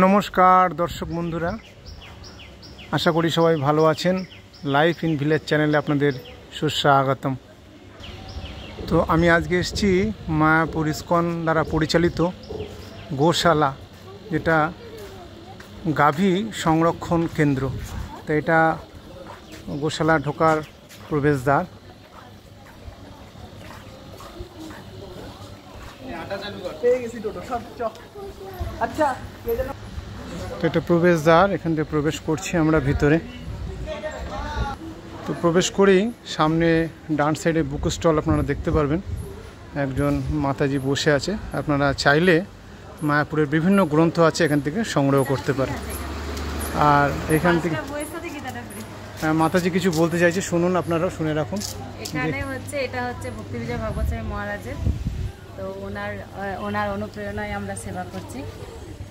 নমস্কার দর্শক বন্ধুরা, আশা করি সবাই ভালো আছেন। লাইফ ইন ভিলেজ চ্যানেলে আপনাদের সুস্বাগতম। তো আমি আজকে এসেছি মায়াপুর ইস্কন দ্বারা পরিচালিত গোশালা, যেটা গাভী সংরক্ষণ কেন্দ্র। তো এটা গোশালা ঢোকার প্রবেশদ্বার। তো এটা প্রবেশদ্বার, এখান থেকে প্রবেশ করছি আমরা ভিতরে। তো প্রবেশ করেই সামনে ডান সাইডে বুক স্টল আপনারা দেখতে পারবেন, একজন মাতাজি বসে আছে। আপনারা চাইলে মায়াপুরের বিভিন্ন গ্রন্থ আছে এখান থেকে সংগ্রহ করতে পারেন। আর এখান থেকে মাতাজি কিছু বলতে চাইছে, শুনুন, আপনারাও শুনে রাখুন। এখানে হচ্ছে এটা হচ্ছে ভক্তি বিজয় ভাগবত স্বামী মহারাজের, তো ওনার অনুপ্রেরণায় আমরা সেবা করছি।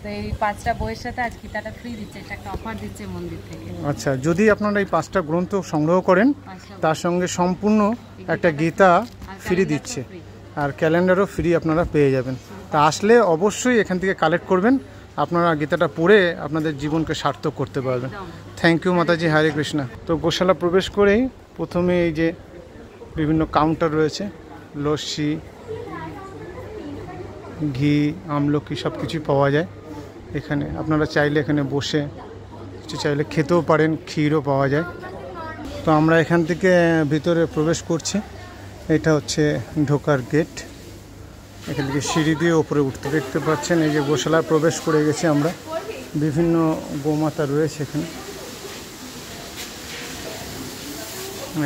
তো এই 5টা বইয়ের সাথে আজ গীতাটা ফ্রি দিচ্ছে, এটা একটা অফার দিচ্ছে মন্দির থেকে। আচ্ছা, যদি আপনারা এই 5টা গ্রন্থ সংগ্রহ করেন তার সঙ্গে সম্পূর্ণ একটা গীতা ফ্রি দিচ্ছে, আর ক্যালেন্ডারও ফ্রি আপনারা পেয়ে যাবেন। তা আসলে অবশ্যই এখান থেকে কালেক্ট করবেন, আপনারা গীতাটা পড়ে আপনাদের জীবনকে সার্থক করতে পারবেন। থ্যাংক ইউ মাতাজি, হরে কৃষ্ণা। তো গোশালা প্রবেশ করেই প্রথমে এই যে বিভিন্ন কাউন্টার রয়েছে, লস্যি, ঘি, আমলকি সব কিছুই পাওয়া যায় এখানে। আপনারা চাইলে এখানে বসে কিছু চাইলে খেতেও পারেন, ক্ষীরও পাওয়া যায়। তো আমরা এখান থেকে ভিতরে প্রবেশ করছি। এটা হচ্ছে ঢোকার গেট, এখান থেকে সিঁড়ি দিয়ে ওপরে উঠতে দেখতে পাচ্ছেন। এই যে গোশালায় প্রবেশ করে গেছি আমরা, বিভিন্ন গোমাতা রয়েছে এখানে।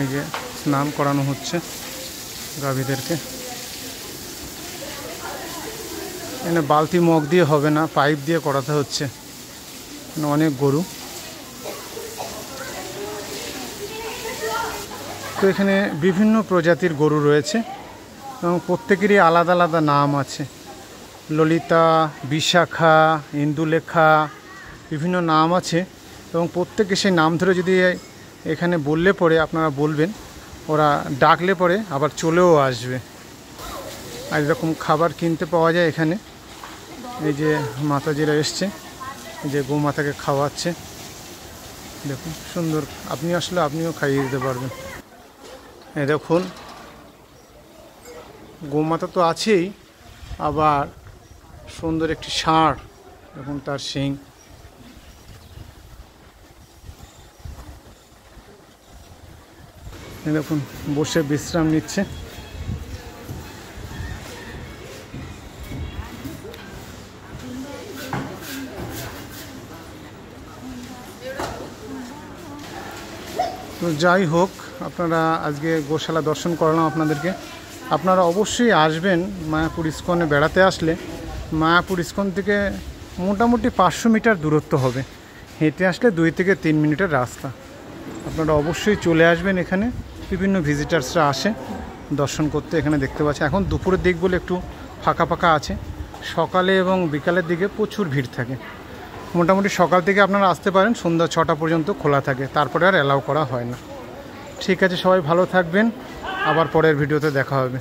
এই যে স্নান করানো হচ্ছে গাভীদেরকে। এখানে বালতি মগ দিয়ে হবে না, পাইপ দিয়ে করাতে হচ্ছে, অনেক গরু। তো এখানে বিভিন্ন প্রজাতির গরু রয়েছে এবং প্রত্যেকেরই আলাদা আলাদা নাম আছে। ললিতা, বিশাখা, ইন্দুলেখা, বিভিন্ন নাম আছে এবং প্রত্যেকে সেই নাম ধরে যদি এখানে বললে পরে আপনারা বলবেন, ওরা ডাকলে পরে আবার চলেও আসবে। আর এরকম খাবার কিনতে পাওয়া যায় এখানে। এই যে মাতাজিরা এসছে, এই যে গোমাতাকে খাওয়াচ্ছে, দেখুন সুন্দর। আপনি আসলে আপনিও খাইয়ে দিতে পারবেন। এই দেখুন, গোমাতা তো আছেই, আবার সুন্দর একটি ষাঁড়, দেখুন তার শিং। এই দেখুন বসে বিশ্রাম নিচ্ছে। তো যাই হোক, আপনারা আজকে গোশালা দর্শন করলাম আপনাদেরকে। আপনারা অবশ্যই আসবেন মায়াপুর ইস্কনে বেড়াতে। আসলে মায়াপুর ইস্কন থেকে মোটামুটি 500 মিটার দূরত্ব হবে, হেঁটে আসলে 2 থেকে 3 মিনিটের রাস্তা। আপনারা অবশ্যই চলে আসবেন এখানে। বিভিন্ন ভিজিটার্সরা আসে দর্শন করতে। এখানে দেখতে পাচ্ছি এখন দুপুরের দিক বলে একটু ফাঁকা ফাঁকা আছে, সকালে এবং বিকালের দিকে প্রচুর ভিড় থাকে। মোটামুটি সকাল থেকে আপনারা আসতে পারেন, সন্ধ্যা 6টা পর্যন্ত খোলা থাকে, তারপরে আর অ্যালাউ করা হয় না। ঠিক আছে, সবাই ভালো থাকবেন, আবার পরের ভিডিওতে দেখা হবে।